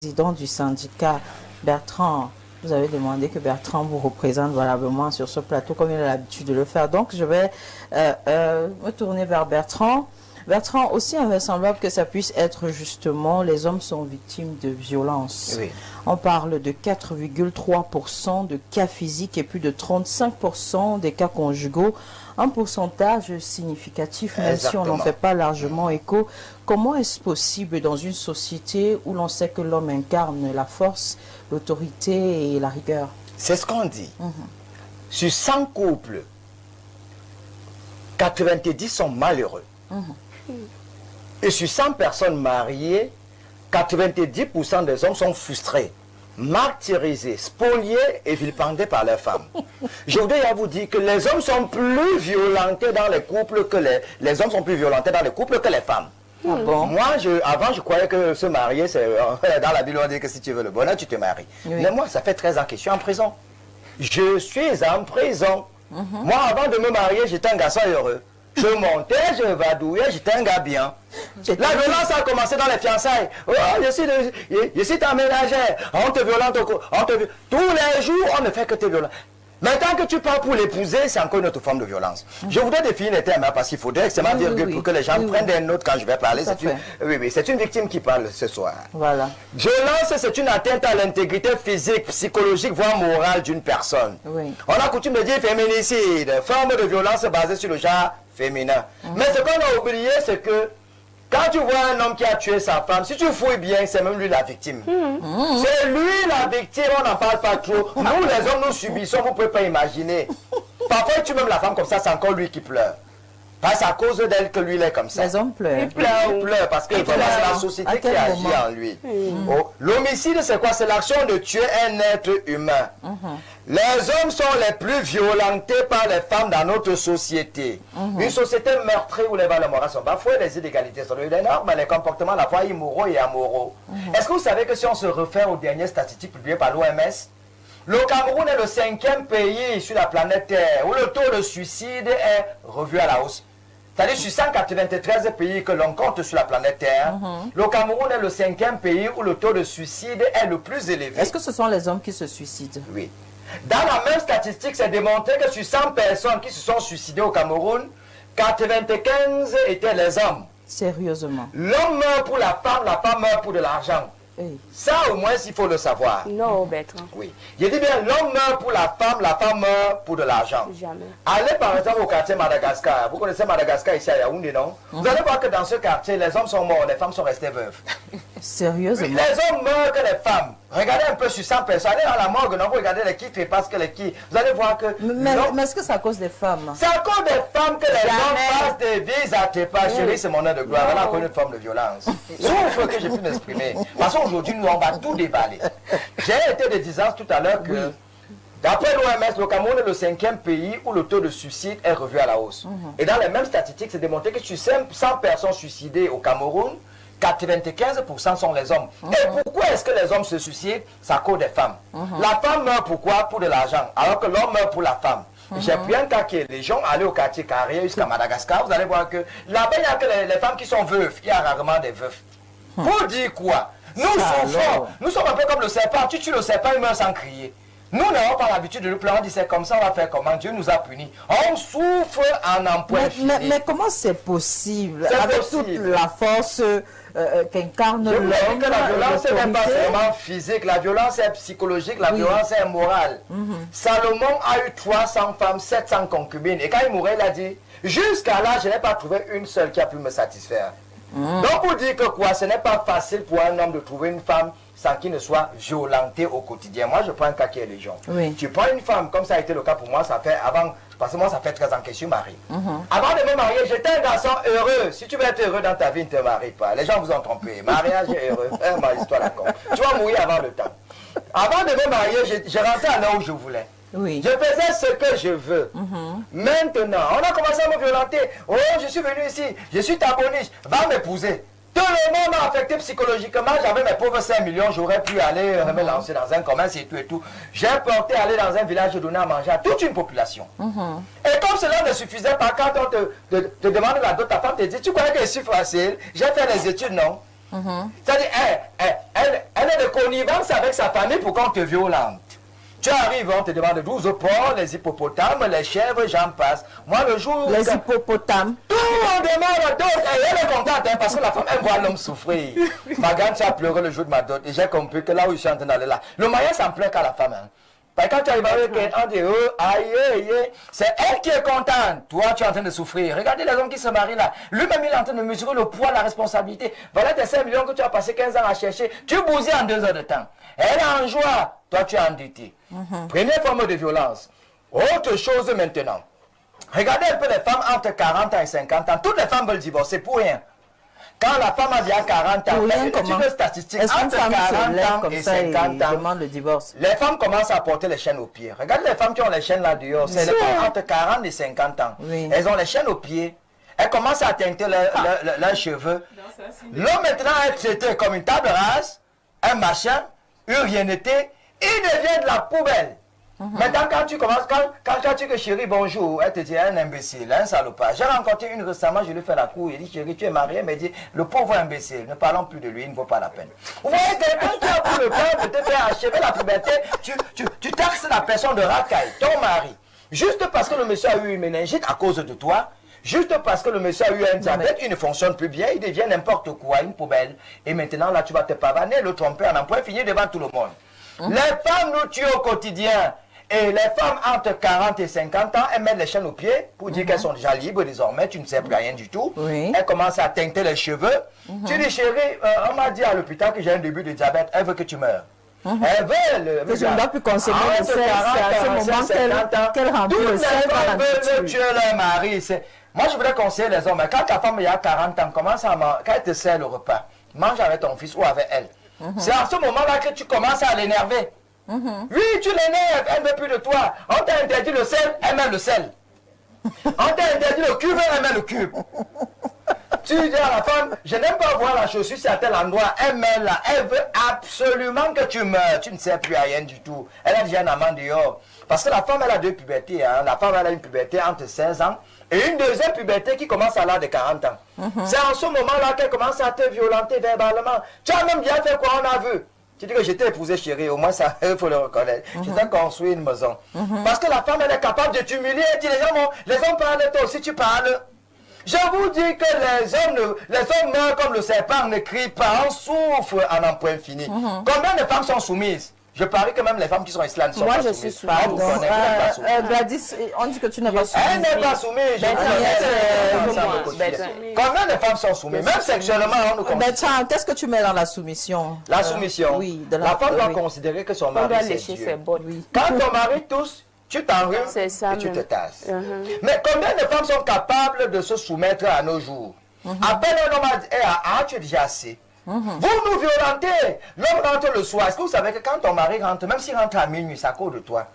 président du syndicat, Bertrand. Vous avez demandé que Bertrand vous représente valablement sur ce plateau comme il a l'habitude de le faire. Donc, je vais me tourner vers Bertrand. Bertrand, aussi invraisemblable que ça puisse être justement, les hommes sont victimes de violences. Oui. On parle de 4,3% de cas physiques et plus de 35% des cas conjugaux. Un pourcentage significatif, même si on n'en fait pas largement écho. Comment est-ce possible dans une société où l'on sait que l'homme incarne la force, l'autorité et la rigueur? C'est ce qu'on dit. Sur 100 couples, 90 sont malheureux. Et sur 100 personnes mariées, 90% des hommes sont frustrés, martyrisés, spoliés et vilipendés par leurs femmes. Je voudrais vous dire que les hommes sont plus violentés dans les couples que les hommes sont plus violentés dans les couples que les femmes. Ah bon? Moi, avant, je croyais que se marier, c'est dans la Bible, on dit que si tu veux le bonheur, tu te maries. Oui. Mais moi, ça fait 13 ans que je suis en prison. Je suis en prison. Moi, avant de me marier, j'étais un garçon heureux. Je montais, je vadouillais, j'étais un gars bien. La violence a commencé dans les fiançailles. Oh, je suis ta ménagère. On te violente. Tous les jours, on ne fait que te violenter. Maintenant que tu pars pour l'épouser, c'est encore une autre forme de violence. Je voudrais définir les termes, parce qu'il faudrait que c'est ma virgule pour que les gens prennent des notes quand je vais parler. C'est une victime qui parle ce soir. Voilà. Violence, c'est une atteinte à l'intégrité physique, psychologique, voire morale d'une personne. Oui. On a coutume de dire féminicide, forme de violence basée sur le genre féminin. Mais ce qu'on a oublié, c'est que quand tu vois un homme qui a tué sa femme, si tu fouilles bien, c'est même lui la victime. C'est lui la victime, on n'en parle pas trop. Nous, les hommes, nous subissons, vous ne pouvez pas imaginer. Parfois, tu même la femme comme ça, c'est encore lui qui pleure. C'est à cause d'elle que lui, il est comme ça. Les hommes pleurent. Il pleure parce que vraiment, c'est la société qui agit en lui. Oh, l'homicide, c'est quoi? C'est l'action de tuer un être humain. Les hommes sont les plus violentés par les femmes dans notre société. Une société meurtrie où les valeurs morales sont bafouées, les inégalités sont énormes, les comportements à la fois immoraux et amoraux. Est-ce que vous savez que si on se réfère aux dernières statistiques publiées par l'OMS, le Cameroun est le 5e pays sur la planète Terre où le taux de suicide est revu à la hausse. C'est-à-dire sur 193 pays que l'on compte sur la planète Terre, le Cameroun est le 5e pays où le taux de suicide est le plus élevé. Est-ce que ce sont les hommes qui se suicident? Oui. Dans la même statistique, c'est démontré que sur 100 personnes qui se sont suicidées au Cameroun, 95 étaient les hommes. Sérieusement? L'homme meurt pour la femme meurt pour de l'argent. Hey. Ça, au moins, il faut le savoir. Non, Bertrand. Oui. Je dis bien, l'homme meurt pour la femme meurt pour de l'argent. Jamais. Allez par exemple au quartier Madagascar. Vous connaissez Madagascar ici à Yaoundé, non? Vous allez voir que dans ce quartier, les hommes sont morts, les femmes sont restées veuves. Sérieusement? Oui, les hommes meurent que les femmes. Regardez un peu sur 100 personnes. Allez à la morgue, non, vous regardez les qui trépassent que les qui. Vous allez voir que... Mais est-ce que c'est à cause des femmes? C'est à cause des femmes que les hommes passent des vies à trépas. Chérie, c'est mon heure de gloire. Elle a connu une forme de violence. Sauf que j'ai pu m'exprimer. Parce qu'aujourd'hui, nous, on va tout déballer. J'ai été de disant tout à l'heure que, d'après l'OMS, le Cameroun est le 5e pays où le taux de suicide est revu à la hausse. Et dans les mêmes statistiques, c'est démontré que sur 100 personnes suicidées au Cameroun, 95% sont les hommes. Et pourquoi est-ce que les hommes se suicident? C'est à cause des femmes. La femme meurt pourquoi? Pour de l'argent, alors que l'homme meurt pour la femme. J'ai pris un cas qui est les gens allés au quartier Carré jusqu'à Madagascar, vous allez voir que là-bas, il n'y a que les femmes qui sont veuves. Il y a rarement des veufs. Pour dire quoi? Nous souffrons. Nous sommes un peu comme le serpent. Tu tues le serpent, il meurt sans crier. Nous n'avons pas l'habitude de nous pleurer. On dit c'est comme ça, on va faire comment? Dieu nous a punis. On souffre en emploi fini. Mais comment c'est possible? Avec toute la force qu'incarne l'homme. La violence n'est pas seulement physique, la violence est psychologique, la violence est morale. Salomon a eu 300 femmes, 700 concubines. Et quand il mourait, il a dit, jusqu'à là, je n'ai pas trouvé une seule qui a pu me satisfaire. Donc pour dire que quoi, ce n'est pas facile pour un homme de trouver une femme sans qu'il ne soit violenté au quotidien. Moi, je prends un cas qui est légion. Tu prends une femme, comme ça a été le cas pour moi, ça fait avant, parce que moi, ça fait 13 ans que je suis marié. Avant de me marier, j'étais un garçon heureux. Si tu veux être heureux dans ta vie, ne te marie pas. Les gens vous ont trompé. Mariage est heureux. Ma histoire raconte. Tu vas mourir avant le temps. Avant de me marier, j'ai rentré à l'heure où je voulais. Oui. Je faisais ce que je veux. Maintenant, on a commencé à me violenter. Oh, je suis venu ici, je suis ta boniche, va m'épouser. Tout le monde m'a affecté psychologiquement. J'avais mes pauvres 5 millions, j'aurais pu aller me lancer dans un commerce et tout. J'ai porté aller dans un village et donner à manger à toute une population. Et comme cela ne suffisait pas, quand on te demande la dot, ta femme te dit, tu crois que c'est facile? J'ai fait les études, non? C'est-à-dire, elle Elle est de connivence avec sa famille pour qu'on te violente. Tu arrives, on te demande 12 porcs, les hippopotames, les chèvres, j'en passe. Moi, le jour... Les hippopotames. Tout le monde demande d'autres. Et elle est contente, hein, parce que la femme, elle voit l'homme souffrir. Ma grande soeur a pleuré le jour de ma dot. Et j'ai compris que là où je suis en train d'aller là, le moyen, ça me plaît qu'à la femme. Hein. Parce que quand tu arrives avec elle, on dit, oh, aïe, aïe, c'est elle qui est contente. Toi, tu es en train de souffrir. Regardez les hommes qui se marient là. Lui-même, il est en train de mesurer le poids, la responsabilité. Voilà tes 5 millions que tu as passé 15 ans à chercher. Tu bousilles en 2 heures de temps. Elle est en joie. Toi, tu es endetté. Première forme de violence. Autre chose maintenant. Regardez un peu les femmes entre 40 ans et 50 ans. Toutes les femmes veulent divorcer pour rien. Quand la femme a bien 40 ans, une étude statistique entre 40 ans et 50 ans, demande le divorce. Les femmes commencent à porter les chaînes aux pieds. Regardez les femmes qui ont les chaînes là dehors. C'est les femmes entre 40 et 50 ans. Oui. Elles ont les chaînes aux pieds. Elles commencent à teinter leurs cheveux. L'homme maintenant est traité comme une table rase, un machin, une rienneté. Il devient de la poubelle. Maintenant, quand tu commences, quand tu dis chérie, bonjour, elle te dit un imbécile, un salopard. J'ai rencontré une récemment, je lui fais la cour, il dit chérie, tu es mariée, elle me dit le pauvre imbécile, ne parlons plus de lui, il ne vaut pas la peine. Vous voyez, quelqu'un qui a pris le temps de te faire achever la puberté, tu taxes la personne de racaille, ton mari, juste parce que le monsieur a eu une méningite à cause de toi. Juste parce que le monsieur a eu un diabète, il ne fonctionne plus bien, il devient n'importe quoi, une poubelle. Et maintenant, là, tu vas te pavaner, le tromper en emploi, finir devant tout le monde. Les femmes nous tuent au quotidien. Et les femmes entre 40 et 50 ans, elles mettent les chaînes aux pieds pour dire qu'elles sont déjà libres désormais, tu ne sais plus rien du tout. Oui. Elles commencent à teinter les cheveux. Tu dis, chérie, on m'a dit à l'hôpital que j'ai un début de diabète, elle veut que tu meurs. Elle veut que je ne dois plus consommer le sel, c'est à ce moment qu'elle remplit le sel. Toutes les femmes veulent tuer leur mari. Moi, je voudrais conseiller les hommes, quand ta femme a 40 ans, commence à manger, quand elle te sert le repas, mange avec ton fils ou avec elle. C'est à ce moment-là que tu commences à l'énerver. Oui, tu l'énerves, elle ne veut plus de toi. On t'a interdit le sel, elle met le sel. On t'a interdit le cube, elle met le cube. Tu dis à la femme, je n'aime pas voir la chaussure sur tel endroit, elle met là. Elle veut absolument que tu meurs. Tu ne sais plus rien du tout. Elle a déjà un amant dehors. Parce que la femme, elle a deux pubertés. Hein. La femme, elle a une puberté entre 16 ans et une deuxième puberté qui commence à l'âge de 40 ans. C'est en ce moment-là qu'elle commence à te violenter verbalement. Tu as même bien fait quoi, on a vu. Tu dis que j'étais épousé chérie, au moins ça, il faut le reconnaître. J'étais construit une maison. Parce que la femme, elle est capable de t'humilier. Elle dit, les hommes parlent, toi aussi tu parles. Je vous dis que les hommes meurent comme le serpent, ne crient pas, on souffre en un point fini. Combien de femmes sont soumises? Je parie que même les femmes qui sont islamiques sont moi, pas je soumises. suis soumise. Gladys, on dit que tu n'es pas soumise. Elle n'est pas soumise. Combien de femmes sont soumises? Même sexuellement, on nous considère. Qu'est-ce que tu mets dans la soumission? La soumission. Oui. La femme doit considérer que son mari, c'est Dieu. Quand ton mari tousse, tu t'enrhumes et tu te tasses. Mais combien de femmes sont capables de se soumettre à nos jours? À peine un homme a dit, tu es déjà assez. Vous nous violentez. L'homme rentre le soir. Est-ce que vous savez que quand ton mari rentre, même s'il rentre à minuit, c'est à cause de toi.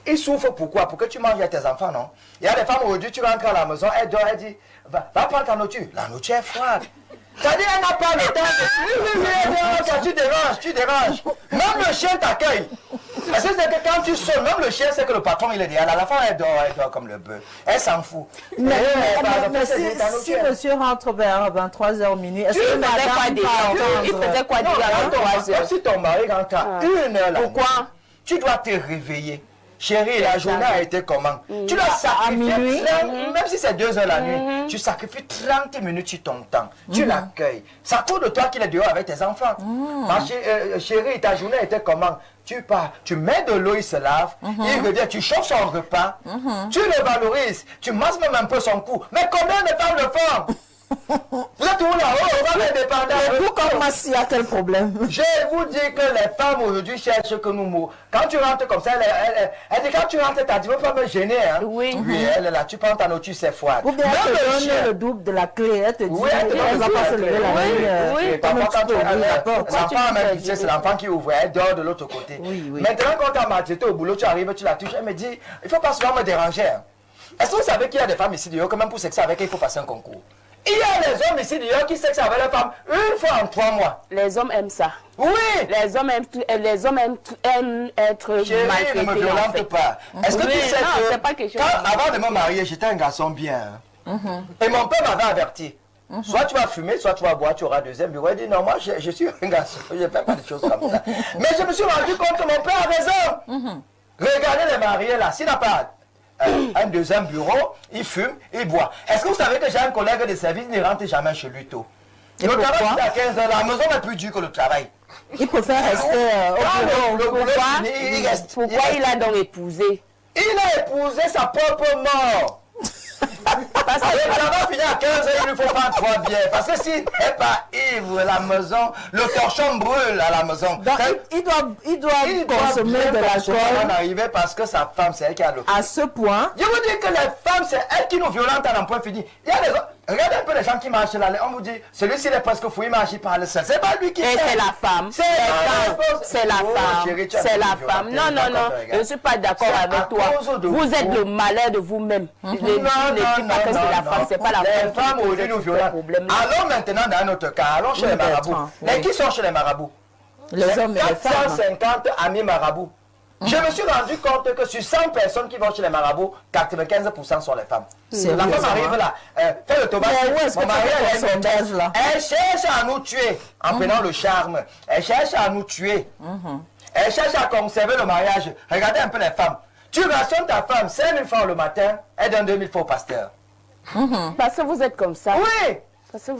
Il souffre pourquoi? Pour que tu manges avec tes enfants, non? Il y a des femmes aujourd'hui, tu rentres à la maison, elle dort, elle dit, va prendre ta nourriture. La nourriture est froide. C'est-à-dire, elle n'a pas le temps de... Tu déranges. Même le chien t'accueille. Parce que c'est que quand tu sonnes, même le chien sait que le patron, il est derrière. La femme, elle dort comme le bœuf. Elle s'en fout. Mais si monsieur rentre vers 23h minuit, est-ce que madame il faisait quoi déjà à 23h? Si ton mari rentre à 1h là, pourquoi? Tu dois te réveiller. Chérie, la journée a été comment? Tu dois sacrifier 30, même si c'est 2 heures la nuit, tu sacrifies 30 minutes sur ton temps. Tu l'accueilles. Ça coûte de toi qu'il est dehors avec tes enfants. Chérie, ta journée était comment? Tu pars, tu mets de l'eau, il se lave, il revient, tu chauffes son repas, tu le valorises, tu masses même un peu son cou. Mais combien de femmes le font? Vous êtes où là-haut? On va l'indépendance. Pourquoi moi s'il y a quel problème? Je vous dis que les femmes aujourd'hui cherchent que nous mourons. Quand tu rentres comme ça, elle dit quand tu rentres, t'as dit, ne faut pas me gêner. Hein? Oui, elle est là, tu prends ta nourriture, c'est froide. Ou bien elle te donne le double de la clé, elle te dit, elle va pas se lever la nuit. Oui, parfois quand tu ouvres la porte, l'enfant même, c'est l'enfant qui ouvre, elle dort de l'autre côté. Maintenant, quand tu as maltraité au boulot, tu arrives, tu la touches, elle me dit, il ne faut pas souvent me déranger. Est-ce que vous savez qu'il y a des femmes ici dehors, quand même pour sexer avec elle, il faut passer un concours? Il y a les hommes ici d'ailleurs qui sexent avec les femmes une fois en 3 mois. Les hommes aiment ça. Oui. Les hommes aiment être maltraités. Ne me violente pas. Est-ce que tu sais que c'est pas quelque chose avant de me marier, j'étais un garçon bien. Et mon père m'avait averti. Soit tu vas fumer, soit tu vas boire, tu auras deuxième bureau. Il dit non, moi je suis un garçon, je ne fais pas des choses comme ça. Mais je me suis rendu compte que mon père a raison. Regardez les mariés là, s'il n'a pas un deuxième bureau, il fume, il boit. Est-ce que vous savez que j'ai un collègue de service, il ne rentre jamais chez lui tôt? Le travail c'est à 15 h, la maison est plus dure que le travail. Il préfère rester au bureau. Pourquoi il a donc épousé? Il a épousé sa propre mort. Parce que le travail finit à 15 h, il ne faut pas trop bien. Parce que s'il n'est pas ivre, la maison, le torchon brûle à la maison. Donc il doit consommer de l'alcool. Parce que sa femme, c'est elle qui a le. À ce point. Je vous dis que les femmes, c'est elles qui nous violentent à un point fini. Il y a des autres. Regardez un peu les gens qui marchent là. On vous dit, celui-ci il est presque fou, il marche, il parle seul. C'est pas lui qui fait. Et c'est la femme. C'est la femme. C'est la femme. Non, non, non. Je ne suis pas d'accord avec toi. Vous êtes le malheur de vous-même. Je ne dis pas que c'est la femme. C'est pas la femme. Les femmes aujourd'hui nous violentent. Allons maintenant dans notre cas. Allons chez les marabouts. Mais qui sont chez les marabouts? Les hommes et les femmes. 450 amis marabouts. Je me suis rendu compte que sur 100 personnes qui vont chez les marabouts, 95% sont les femmes. La femme arrive là, fait le tomate. Elle cherche à nous tuer en prenant le charme. Elle cherche à nous tuer. Elle cherche à conserver le mariage. Regardez un peu les femmes. Tu rationnes ta femme 5 000 francs le matin, elle donne 2 000 francs au pasteur. Parce que vous êtes comme ça. Oui.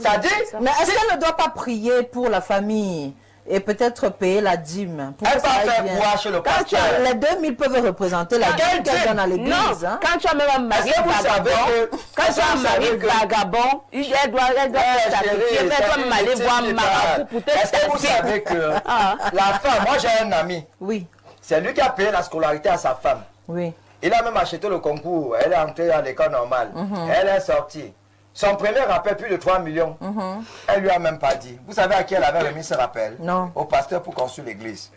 Ça dit. Mais est-ce qu'elle ne doit pas prier pour la famille? Et peut-être payer la dîme. Elle va faire quoi chez le pasteur? Les 2 000 peuvent représenter la dîme qu'elle donne à l'église. Non, quand tu as même un mari vagabond, elle doit sacrifier, elle doit même aller voir un marabout pour te. Est-ce que vous savez que la femme, moi j'ai un ami. Oui. C'est lui qui a payé la scolarité à sa femme. Oui. Il a même acheté le concours. Elle est entrée à l'école normale. Elle est sortie. Son premier rappel, plus de 3 millions. Elle lui a même pas dit. Vous savez à qui elle avait remis ce rappel? Non. Au pasteur pour construire l'église.